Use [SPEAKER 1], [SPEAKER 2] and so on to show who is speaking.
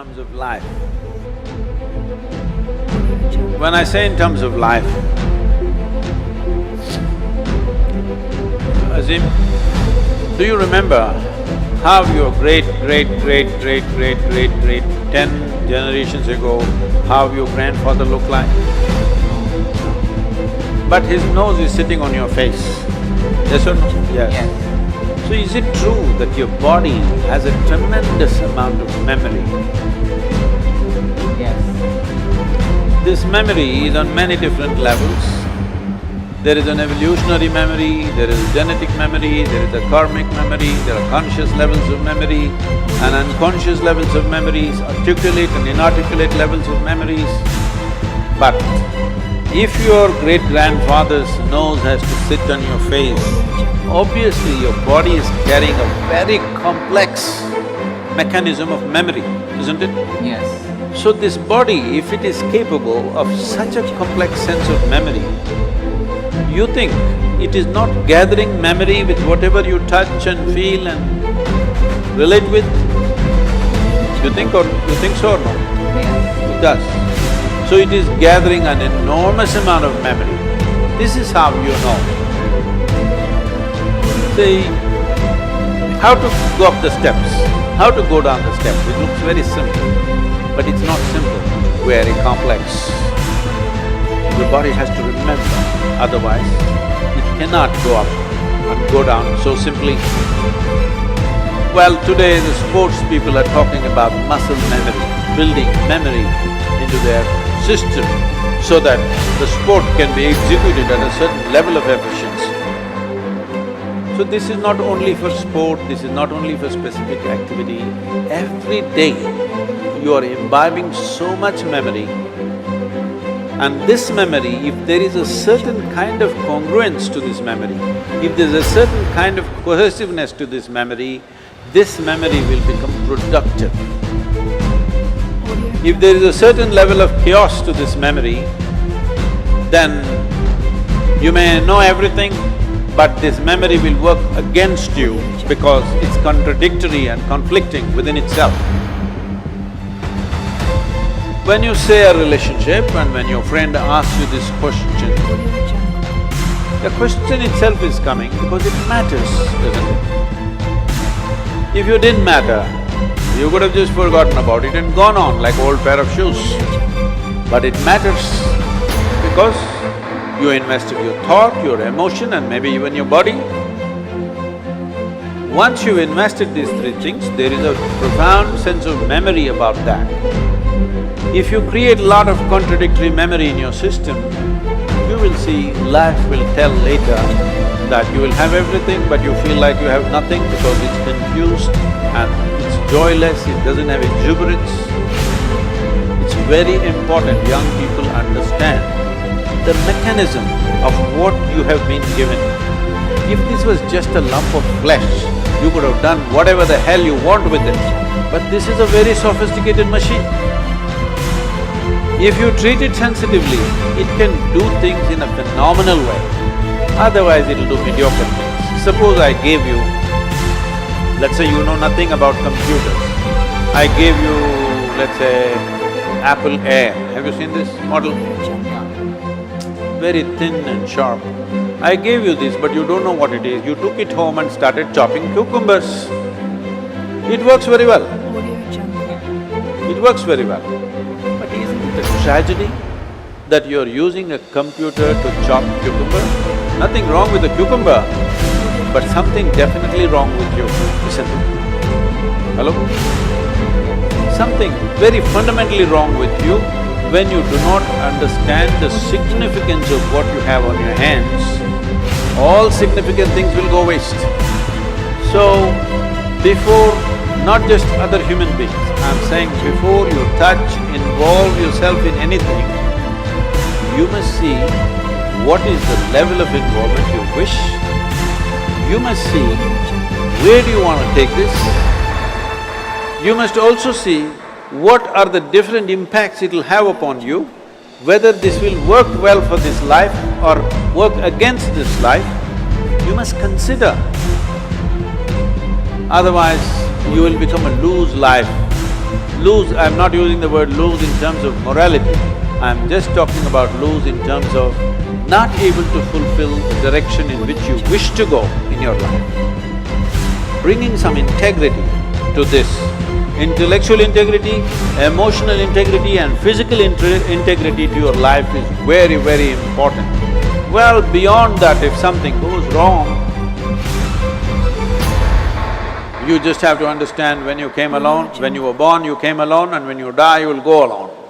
[SPEAKER 1] terms of life. When I say in terms of life, Azim, do you remember how your great 10 generations ago, how your grandfather looked like? But his nose is sitting on your face, yes or no? Yes. So is it true that your body has a tremendous amount of memory?
[SPEAKER 2] Yes.
[SPEAKER 1] This memory is on many different levels. There is an evolutionary memory, there is a genetic memory, there is a karmic memory, there are conscious levels of memory and unconscious levels of memories, articulate and inarticulate levels of memories. But if your great-grandfather's nose has to sit on your face, obviously your body is carrying a very complex mechanism of memory, isn't it?
[SPEAKER 2] Yes.
[SPEAKER 1] So this body, if it is capable of such a complex sense of memory, you think it is not gathering memory with whatever you touch and feel and relate with? You think so or no?
[SPEAKER 2] Yes.
[SPEAKER 1] It does. So it is gathering an enormous amount of memory. This is how you know. See, how to go up the steps, how to go down the steps, it looks very simple, but it's not simple, very complex. The body has to remember, otherwise it cannot go up and go down so simply. Well, today the sports people are talking about muscle memory, building memory into their system so that the sport can be executed at a certain level of efficiency. So this is not only for sport, this is not only for specific activity. Every day you are imbibing so much memory, and this memory, if there is a certain kind of congruence to this memory, if there's a certain kind of cohesiveness to this memory will become productive. If there is a certain level of chaos to this memory, then you may know everything, but this memory will work against you because it's contradictory and conflicting within itself. When you say a relationship and when your friend asks you this question, the question itself is coming because it matters, doesn't it? If you didn't matter, you could have just forgotten about it and gone on like old pair of shoes. But it matters because you invested your thought, your emotion and maybe even your body. Once you've invested these three things, there is a profound sense of memory about that. If you create a lot of contradictory memory in your system, you will see life will tell later that you will have everything but you feel like you have nothing because it's confused and it's joyless, it doesn't have exuberance. It's very important young people understand the mechanism of what you have been given. If this was just a lump of flesh, you could have done whatever the hell you want with it. But this is a very sophisticated machine. If you treat it sensitively, it can do things in a phenomenal way, otherwise it'll do mediocre things. Suppose I gave you, let's say you know nothing about computers, I gave you, let's say, Apple Air. Have you seen this model? Very thin and sharp. I gave you this, but you don't know what it is. You took it home and started chopping cucumbers. It works very well. It works very well. But isn't it a tragedy that you're using a computer to chop cucumber? Nothing wrong with the cucumber, but something definitely wrong with you, isn't it? Hello? Something very fundamentally wrong with you when you do not understand the significance of what you have on your hands. All significant things will go waste. So, before not just other human beings, I'm saying before you touch, involve yourself in anything, you must see what is the level of involvement you wish. You must see where do you want to take this. You must also see what are the different impacts it'll have upon you, whether this will work well for this life or work against this life, you must consider. Otherwise, you will become a loose life. lose, I'm not using the word lose in terms of morality, I'm just talking about lose in terms of not able to fulfill the direction in which you wish to go in your life. Bringing some integrity to this. Intellectual integrity, emotional integrity and physical integrity to your life is very, very important. Well, beyond that, if something goes wrong, you just have to understand when you came alone, when you were born, you came alone, and when you die, you will go alone.